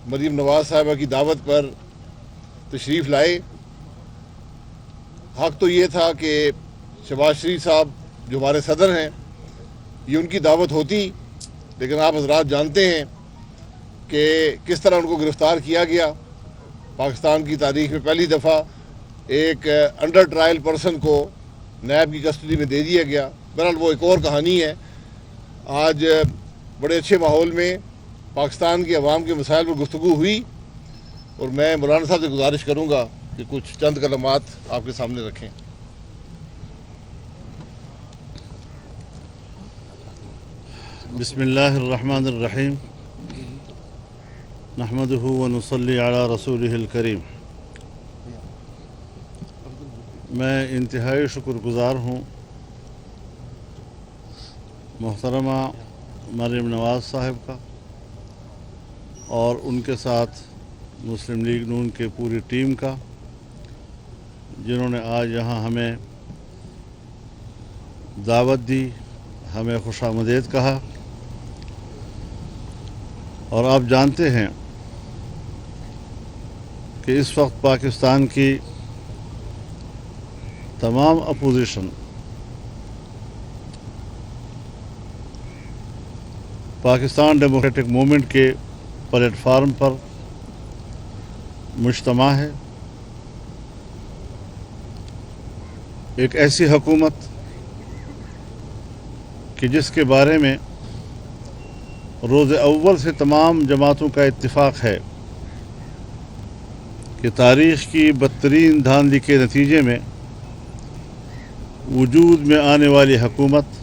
مریم نواز صاحبہ کی دعوت پر تشریف لائے۔ حق تو یہ تھا کہ شہباز شریف صاحب جو ہمارے صدر ہیں یہ ان کی دعوت ہوتی، لیکن آپ حضرات جانتے ہیں کہ کس طرح ان کو گرفتار کیا گیا۔ پاکستان کی تاریخ میں پہلی دفعہ ایک انڈر ٹرائل پرسن کو نیب کی کسٹڈی میں دے دیا گیا۔ بہرحال وہ ایک اور کہانی ہے۔ آج بڑے اچھے ماحول میں پاکستان کے عوام کے مسائل پر گفتگو ہوئی، اور میں مولانا صاحب سے گزارش کروں گا کہ کچھ چند کلمات آپ کے سامنے رکھیں۔ بسم اللہ الرحمن الرحیم، نحمدہ ونصلی علی رسولہ الکریم۔ میں انتہائی شکر گزار ہوں محترمہ مریم نواز صاحب کا اور ان کے ساتھ مسلم لیگ نون کے پوری ٹیم کا، جنہوں نے آج یہاں ہمیں دعوت دی، ہمیں خوش آمدید کہا۔ اور آپ جانتے ہیں کہ اس وقت پاکستان کی تمام اپوزیشن پاکستان ڈیموکریٹک موومنٹ کے پلیٹ فارم پر مجتمع ہے۔ ایک ایسی حکومت کہ جس کے بارے میں روز اول سے تمام جماعتوں کا اتفاق ہے کہ تاریخ کی بدترین دھاندلی کے نتیجے میں وجود میں آنے والی حکومت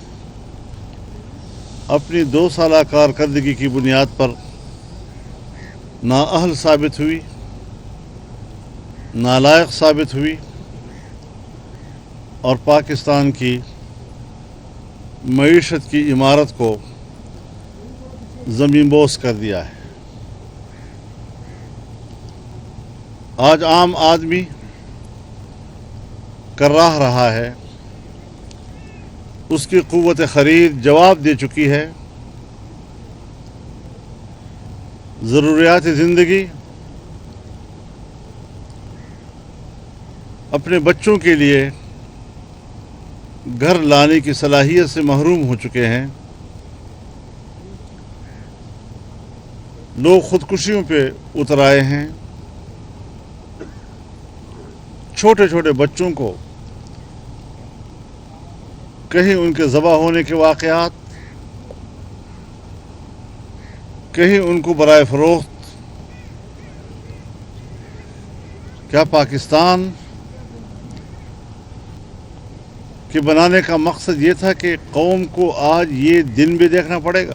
اپنی 2 سالہ کارکردگی کی بنیاد پر نااہل ثابت ہوئی، نالائق ثابت ہوئی اور پاکستان کی معیشت کی عمارت کو زمین بوس کر دیا ہے۔ آج عام آدمی کراہ رہا ہے، اس کی قوت خرید جواب دے چکی ہے۔ ضروریات زندگی اپنے بچوں کے لیے گھر لانے کی صلاحیت سے محروم ہو چکے ہیں۔ لوگ خودکشیوں پہ اتر آئے ہیں۔ چھوٹے چھوٹے بچوں کو کہیں ان کے ذبح ہونے کے واقعات، کہیں ان کو برائے فروخت۔ کیا پاکستان کے بنانے کا مقصد یہ تھا کہ قوم کو آج یہ دن بھی دیکھنا پڑے گا؟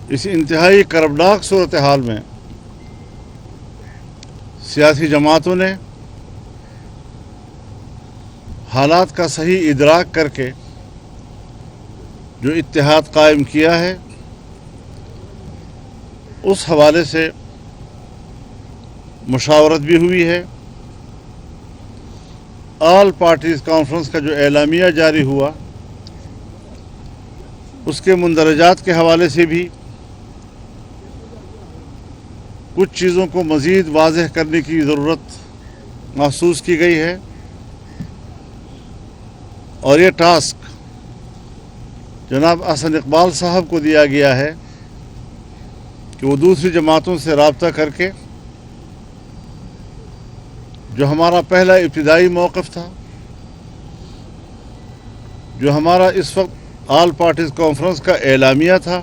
اس انتہائی کربناک صورتحال میں سیاسی جماعتوں نے حالات کا صحیح ادراک کر کے جو اتحاد قائم کیا ہے، اس حوالے سے مشاورت بھی ہوئی ہے۔ آل پارٹیز کانفرنس کا جو اعلامیہ جاری ہوا، اس کے مندرجات کے حوالے سے بھی کچھ چیزوں کو مزید واضح کرنے کی ضرورت محسوس کی گئی ہے، اور یہ ٹاسک جناب احسن اقبال صاحب کو دیا گیا ہے کہ وہ دوسری جماعتوں سے رابطہ کر کے جو ہمارا پہلا ابتدائی موقف تھا، جو ہمارا اس وقت آل پارٹیز کانفرنس کا اعلامیہ تھا،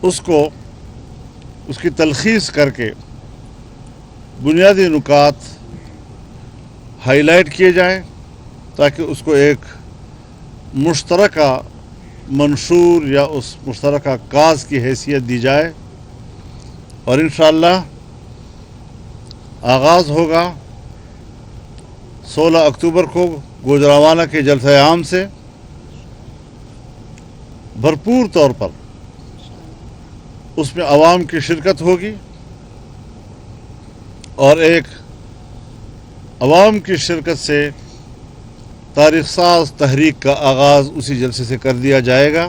اس کی تلخیص کر کے بنیادی نکات ہائی لائٹ کیے جائیں تاکہ اس کو ایک مشترکہ منشور یا اس مشترکہ کاز کی حیثیت دی جائے، اور انشاءاللہ آغاز ہوگا 16 اکتوبر کو گوجرانوالہ کے جلسہ عام سے۔ بھرپور طور پر اس میں عوام کی شرکت ہوگی، اور ایک عوام کی شرکت سے تاریخ ساز تحریک کا آغاز اسی جلسے سے کر دیا جائے گا۔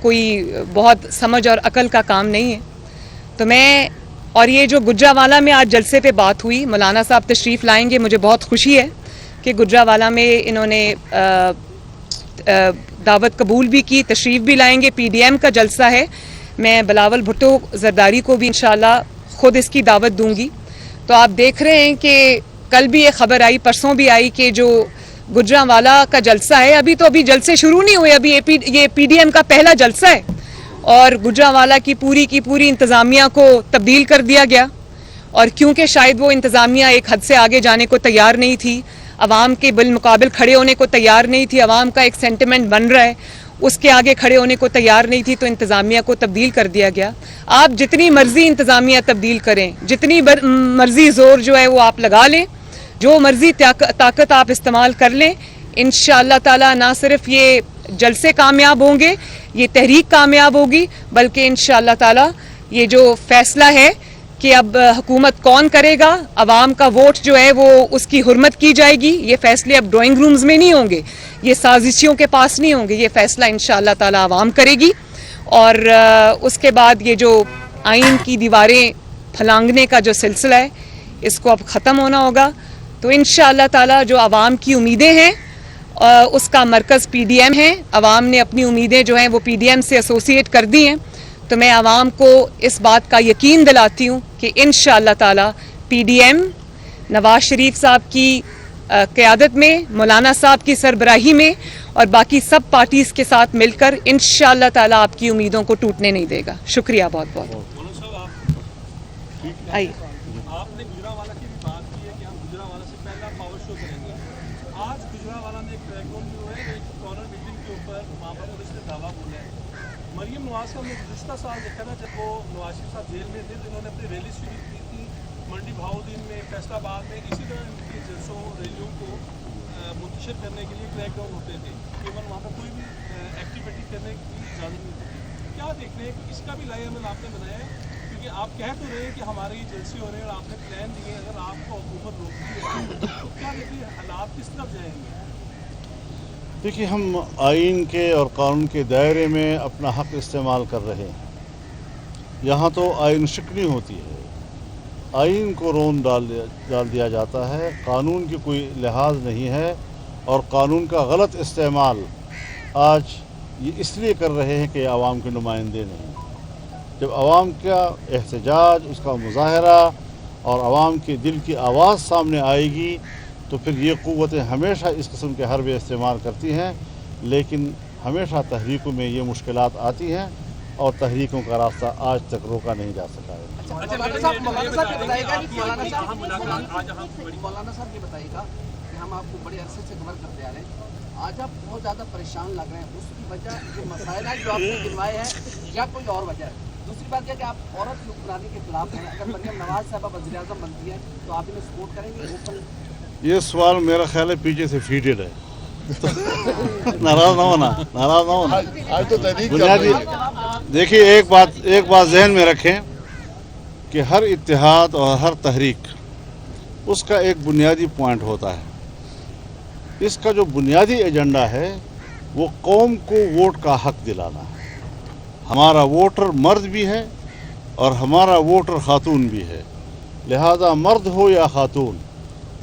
کوئی بہت سمجھ اور عقل کا کام نہیں ہے. تو میں اور یہ جو گجرانوالہ میں آج جلسے پہ بات ہوئی, مولانا صاحب تشریف لائیں گے, مجھے بہت خوشی ہے کہ گجرانوالہ میں انہوں نے دعوت قبول بھی کی, تشریف بھی لائیں گے. PDM کا جلسہ ہے, میں بلاول بھٹو زرداری کو بھی انشاءاللہ خود اس کی دعوت دوں گی. تو آپ دیکھ رہے ہیں کہ کل بھی یہ خبر آئی, پرسوں بھی آئی کہ جو گجرانوالہ کا جلسہ ہے, ابھی جلسے شروع نہیں ہوئے, ابھی یہ PDM کا پہلا جلسہ ہے اور گجرانوالہ کی پوری انتظامیہ کو تبدیل کر دیا گیا. اور کیونکہ شاید وہ انتظامیہ ایک حد سے آگے جانے کو تیار نہیں تھی, عوام کے بالمقابل کھڑے ہونے کو تیار نہیں تھی, عوام کا ایک سینٹیمنٹ بن رہا ہے, اس کے آگے کھڑے ہونے کو تیار نہیں تھی, تو انتظامیہ کو تبدیل کر دیا گیا. آپ جتنی مرضی انتظامیہ تبدیل کریں, جتنی مرضی زور جو ہے وہ آپ لگا لیں, جو مرضی طاقت آپ استعمال کر لیں, انشاءاللہ تعالی نہ صرف یہ جلسے کامیاب ہوں گے, یہ تحریک کامیاب ہوگی, بلکہ انشاءاللہ تعالی یہ جو فیصلہ ہے کہ اب حکومت کون کرے گا, عوام کا ووٹ جو ہے وہ اس کی حرمت کی جائے گی. یہ فیصلے اب ڈرائنگ رومز میں نہیں ہوں گے, یہ سازشیوں کے پاس نہیں ہوں گے, یہ فیصلہ انشاءاللہ تعالی عوام کرے گی. اور اس کے بعد یہ جو آئین کی دیواریں پھلانگنے کا جو سلسلہ ہے, اس کو اب ختم ہونا ہوگا. تو انشاءاللہ تعالی جو عوام کی امیدیں ہیں اس کا مرکز PDM ہے. عوام نے اپنی امیدیں جو ہیں وہ PDM سے ایسوسیٹ کر دی ہیں. تو میں عوام کو اس بات کا یقین دلاتی ہوں کہ انشاءاللہ تعالی PDM نواز شریف صاحب کی قیادت میں, مولانا صاحب کی سربراہی میں اور باقی سب پارٹیز کے ساتھ مل کر انشاءاللہ تعالی آپ کی امیدوں کو ٹوٹنے نہیں دے گا. شکریہ بہت بہت. آئیے. آپ نے گجرانوالہ کی بھی بات کی ہے کہ ہم گجرانوالہ سے پہلا پاور شو کریں گے. آج گجرانوالہ میں ایک کریک ڈاؤن جو ہے, ایک کارنر بلڈنگ کے اوپر وہاں پر پولیس نے دعویٰ بولا ہے. مریم نواز کا ہم نے گزشتہ سال دیکھا نا, جب وہ نواز شریف صاحب جیل میں تھے تو انہوں نے اپنی ریلی شروع کی تھی منڈی بہاؤدین میں, فیصل آباد میں. اسی طرح ان کے جلسوں ریلیوں کو منتشر کرنے کے لیے کریک ڈاؤن ہوتے تھے, ایون وہاں پر کوئی بھی ایکٹیویٹی کرنے کی اجازت نہیں ہوتی. کیا دیکھ رہے ہیں کہ اس کا بھی لائحہ عمل آپ نے بنایا ہے, کیونکہ آپ کہہ تو رہے ہیں کہ ہمارے جلسے ہو رہے ہیں اور آپ نے پلان دیے, اگر آپ کو حکومت روکتی ہے تو کیا دیکھیے حالات کس طرف جائیں گے؟ دیکھیے, ہم آئین کے اور قانون کے دائرے میں اپنا حق استعمال کر رہے ہیں. یہاں تو آئین شکنی ہوتی ہے, آئین کو رون ڈال دیا جاتا ہے, قانون کی کوئی لحاظ نہیں ہے. اور قانون کا غلط استعمال آج یہ اس لیے کر رہے ہیں کہ یہ عوام کے نمائندے نہیں. جب عوام کا احتجاج, اس کا مظاہرہ اور عوام کے دل کی آواز سامنے آئے گی تو پھر یہ قوتیں ہمیشہ اس قسم کے حربے استعمال کرتی ہیں. لیکن ہمیشہ تحریکوں میں یہ مشکلات آتی ہیں اور تحریکوں کا راستہ آج تک روکا نہیں جا سکا ہے. مولانا صاحب یہ بتائیے گا کہ ہم آپ کو بڑے عرصے سے کور کرتے آ رہے ہیں, آج آپ بہت زیادہ پریشان لگ رہے ہیں, اس کی وجہ جو مسائل ہیں جو آپ نے گنوائے ہیں یا کوئی اور وجہ ہے؟ دوسری بات یہ کہ آپ عورت حکمرانی کے خلاف ہیں, اگر مریم نواز صاحبہ وزیر اعظم بنتی ہے تو آپ انہیں سپورٹ کریں گے؟ یہ سوال میرا خیال ہے پیچھے سے فیڈڈ ہے. ناراض نہ ہونا. آج تو تحریک بنیادی دیکھیے, ایک بات ذہن میں رکھیں کہ ہر اتحاد اور ہر تحریک اس کا ایک بنیادی پوائنٹ ہوتا ہے. اس کا جو بنیادی ایجنڈا ہے وہ قوم کو ووٹ کا حق دلانا ہے. ہمارا ووٹر مرد بھی ہے اور ہمارا ووٹر خاتون بھی ہے. لہذا مرد ہو یا خاتون,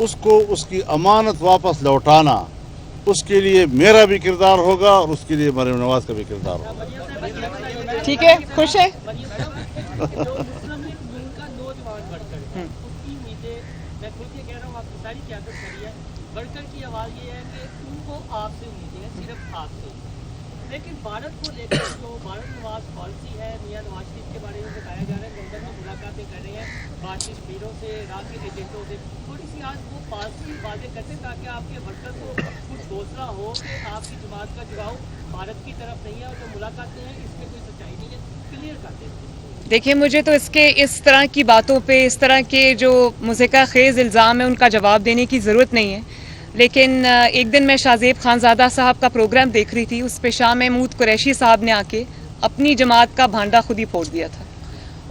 اس کو اس کی امانت واپس لوٹانا, اس کے لیے میرا بھی کردار ہوگا اور اس کے لیے مریم نواز کا بھی کردار ہوگا. ٹھیک ہے, خوش ہے. بڑھ کی آواز یہ ہے کہ ان کو آپ سے امیدیں ہیں, صرف آپ سے. لیکن بھارت کو لے کر جو بھارت نواز پالیسی ہے, میاں نواز شریف کے بارے میں بتایا جا رہا ہے, لندن میں ملاقاتیں کر رہے ہیں بھارتی سفیروں سے, عراق کے ایجنٹوں سے. تھوڑی سی آج وہ پالیسی واضح کرتے تاکہ آپ کے ورکر کو کچھ حوصلہ ہو کہ آپ کی جماعت کا جگاؤ بھارت کی طرف نہیں ہے اور جو ملاقاتیں ہیں اس میں کوئی سچائی نہیں ہے, کلیئر کر دیں. دیکھیے, مجھے تو اس طرح کی باتوں پہ, اس طرح کے جو مضحکہ خیز الزام ہے ان کا جواب دینے کی ضرورت نہیں ہے. لیکن ایک دن میں شاہ زیب خانزادہ صاحب کا پروگرام دیکھ رہی تھی, اس پہ شاہ محمود قریشی صاحب نے آ کے اپنی جماعت کا بھانڈا خود ہی پھوڑ دیا تھا.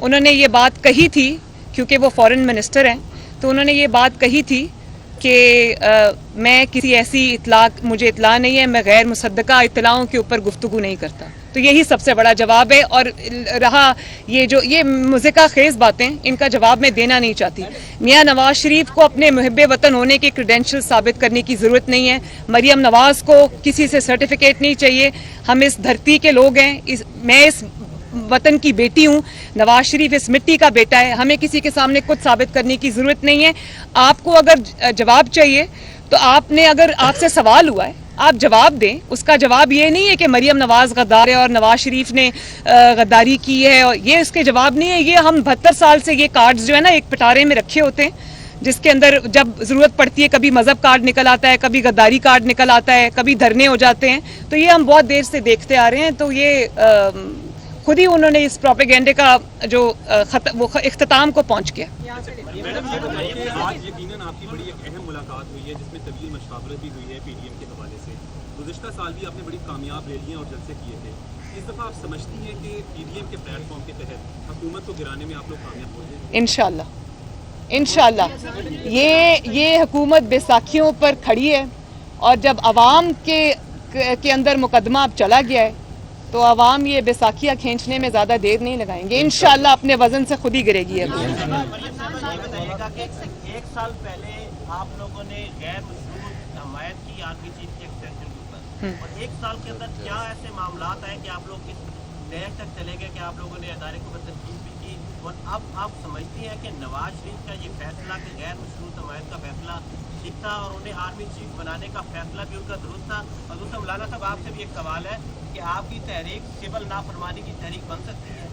انہوں نے یہ بات کہی تھی کیونکہ وہ فارن منسٹر ہیں, تو انہوں نے یہ بات کہی تھی کہ میں کسی ایسی مجھے اطلاع نہیں ہے, میں غیر مصدقہ اطلاعوں کے اوپر گفتگو نہیں کرتا. تو یہی سب سے بڑا جواب ہے. اور رہا یہ مضحکہ خیز باتیں، ان کا جواب میں دینا نہیں چاہتی. میاں نواز شریف کو اپنے محب وطن ہونے کے کریڈینشل ثابت کرنے کی ضرورت نہیں ہے. مریم نواز کو کسی سے سرٹیفکیٹ نہیں چاہیے. ہم اس دھرتی کے لوگ ہیں، میں اس وطن کی بیٹی ہوں، نواز شریف اس مٹی کا بیٹا ہے. ہمیں کسی کے سامنے کچھ ثابت کرنے کی ضرورت نہیں ہے. آپ کو اگر جواب چاہیے تو اگر آپ سے سوال ہوا ہے آپ جواب دیں. اس کا جواب یہ نہیں ہے کہ مریم نواز غدار ہے اور نواز شریف نے غداری کی ہے، اور یہ اس کے جواب نہیں ہے. یہ ہم 72 سال سے یہ کارڈز جو ہے نا ایک پٹارے میں رکھے ہوتے ہیں، جس کے اندر جب ضرورت پڑتی ہے کبھی مذہب کارڈ نکل آتا ہے، کبھی غداری کارڈ نکل آتا ہے، کبھی دھرنے ہو جاتے ہیں. تو یہ ہم بہت دیر سے دیکھتے آ رہے ہیں. تو یہ خود ہی انہوں نے اس پروپیگنڈے کا جو وہ اختتام کو پہنچ گیا. میڈم یہ بتائیے کہ آج یقیناً آپ کی بڑی ایک اہم ملاقات ہوئی ہے جس میں طویل مشاورت بھی ہوئی ہے پی ڈی ایم کے حوالے سے. گزشتہ سال بھی آپ نے بڑی کامیاب ریلیاں اور جلسے کیے تھے. اس دفعہ آپ سمجھتی ہیں کہ پی ڈی ایم کے پلیٹ فارم کے تحت حکومت کو گرانے میں آپ لوگ کامیاب ہو جائیں؟ انشاءاللہ یہ حکومت بیساکھیوں پر کھڑی ہے، اور جب عوام کے اندر مقدمہ اب چلا گیا ہے تو عوام یہ بیساکھیاں کھینچنے میں زیادہ دیر نہیں لگائیں گے. انشاءاللہ اپنے وزن سے خود ہی گرے گی. بتائیے گا کہ 1 سال پہلے آپ لوگوں نے غیر مشروط حمایت کی آرمی چیف کے ایکسٹینشن کے اوپر، اور 1 سال کے اندر کیا ایسے معاملات آئے کہ آپ لوگ اس ڈیج تک چلے گئے کہ آپ لوگوں نے ادارے کو تنقید بھی کی، اور اب آپ سمجھتی ہیں کہ نواز شریف کا یہ فیصلہ کہ غیر مشروط حمایت کا فیصلہ ٹھیک تھا اور انہیں آرمی چیف بنانے کا فیصلہ بھی ان کا درست تھا؟ اور دوسرا مولانا صاحب آپ سے بھی ایک سوال ہے کہ آپ کی تحریک سول نافرمانی کی تحریک بن سکتی ہے؟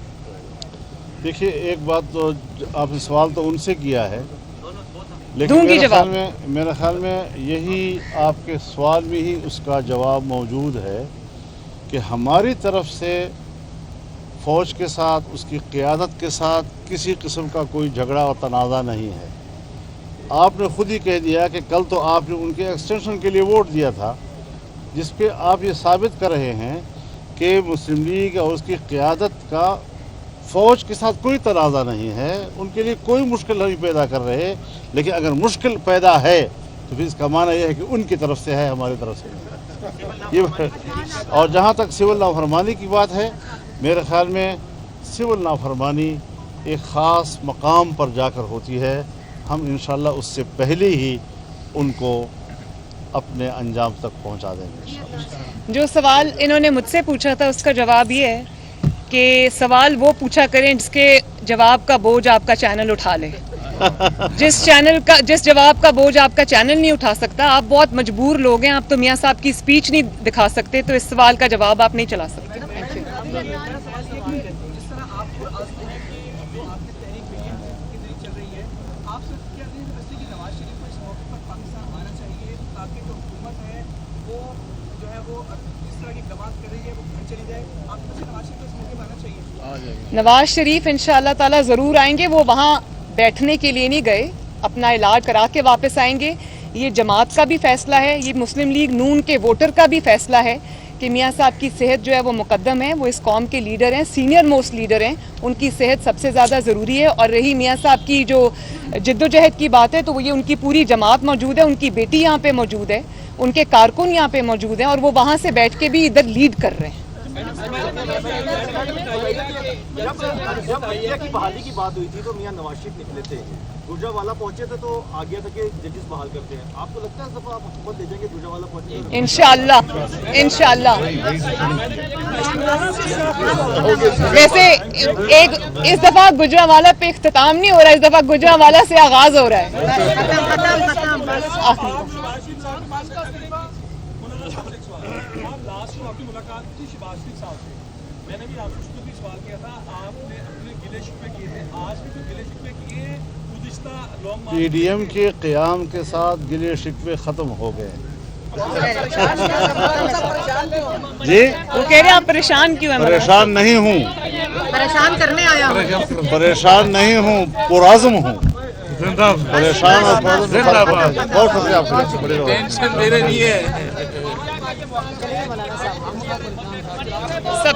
دیکھیے ایک بات تو آپ نے سوال تو ان سے کیا ہے، لیکن دوں گی جواب. میرے خیال میں یہی آپ کے سوال میں ہی اس کا جواب موجود ہے کہ ہماری طرف سے فوج کے ساتھ، اس کی قیادت کے ساتھ کسی قسم کا کوئی جھگڑا اور تنازع نہیں ہے. آپ نے خود ہی کہہ دیا کہ کل تو آپ نے ان کے ایکسٹینشن کے لیے ووٹ دیا تھا، جس پہ آپ یہ ثابت کر رہے ہیں کہ مسلم لیگ اور اس کی قیادت کا فوج کے ساتھ کوئی تنازع نہیں ہے، ان کے لیے کوئی مشکل نہیں پیدا کر رہے. لیکن اگر مشکل پیدا ہے تو پھر اس کا معنی یہ ہے کہ ان کی طرف سے ہے، ہماری طرف سے یہ. اور جہاں تک سول نافرمانی کی بات ہے، میرے خیال میں سول نافرمانی ایک خاص مقام پر جا کر ہوتی ہے. ہم انشاءاللہ اس سے پہلے ہی ان کو اپنے انجام تک پہنچا دیں گے. جو سوال انہوں نے مجھ سے پوچھا تھا اس کا جواب یہ ہے کہ سوال وہ پوچھا کریں جس کے جواب کا بوجھ آپ کا چینل اٹھا لے. جس جواب کا بوجھ آپ کا چینل نہیں اٹھا سکتا، آپ بہت مجبور لوگ ہیں، آپ تو میاں صاحب کی اسپیچ نہیں دکھا سکتے، تو اس سوال کا جواب آپ نہیں چلا سکتے. جس طرح آپ کو عزم ہے کہ جو آپ کی تحریک کی چل رہی ہے، آپ سے کیا کہ نواز شریف کو اس موقع پر پاکستان آنا چاہیے تاکہ جو حکومت ہے وہ جو ہے وہ جس طرح کی کمانڈ کر رہی ہے وہ گھر چلی جائے. آپ کو نواز شریف کو اس موقع پر آنا چاہیے. نواز شریف انشاءاللہ تعالیٰ ضرور آئیں گے. وہ وہاں بیٹھنے کے لیے نہیں گئے، اپنا علاج کرا کے واپس آئیں گے. یہ جماعت کا بھی فیصلہ ہے، یہ مسلم لیگ نون کے ووٹر کا بھی فیصلہ ہے کہ میاں صاحب کی صحت جو ہے وہ مقدم ہے. وہ اس قوم کے لیڈر ہیں، سینئر موسٹ لیڈر ہیں، ان کی صحت سب سے زیادہ ضروری ہے. اور رہی میاں صاحب کی جو جد و جہد کی بات ہے تو وہ یہ ان کی پوری جماعت موجود ہے، ان کی بیٹی یہاں پہ موجود ہے، ان کے کارکن یہاں پہ موجود ہیں، اور وہ وہاں سے بیٹھ کے بھی ادھر لیڈ کر رہے ہیں. جب میڈیا کی بحالی کی بات ہوئی تھی تو میاں نواز شریف نکلے تھے، گجرانوالہ پہنچے تھے تو آ گیا تھا کہ ججز بحال کرتے ہیں. آپ کو لگتا ہے اس دفعہ آپ حکومت دے دیں گے گجرانوالہ پہنچے؟ انشاءاللہ. ویسے اس دفعہ گجرانوالہ پہ اختتام نہیں ہو رہا، اس دفعہ گجرانوالہ سے آغاز ہو رہا ہے. لاسٹ جو آپ کی ملاقات تھی شہباز شریف صاحب سے، میں نے بھی آپ کو بھی سوال کیا تھا، آپ نے اپنے گلے شکوے کیے تھے، آج بھی جو گلے شکوے کیے ہیں گزشتہ long march P D M کے قیام کے ساتھ گلے شکوے ختم ہو گئے. جی وہ کہہ رہے ہیں آپ پریشان کیوں ہیں؟ پریشان نہیں ہوں، پریشان کرنے آیا ہوں. پریشان نہیں ہوں، پرعزم ہوں. پریشان اور بہت شکریہ آپ کا. ٹینشن میرے لیے سب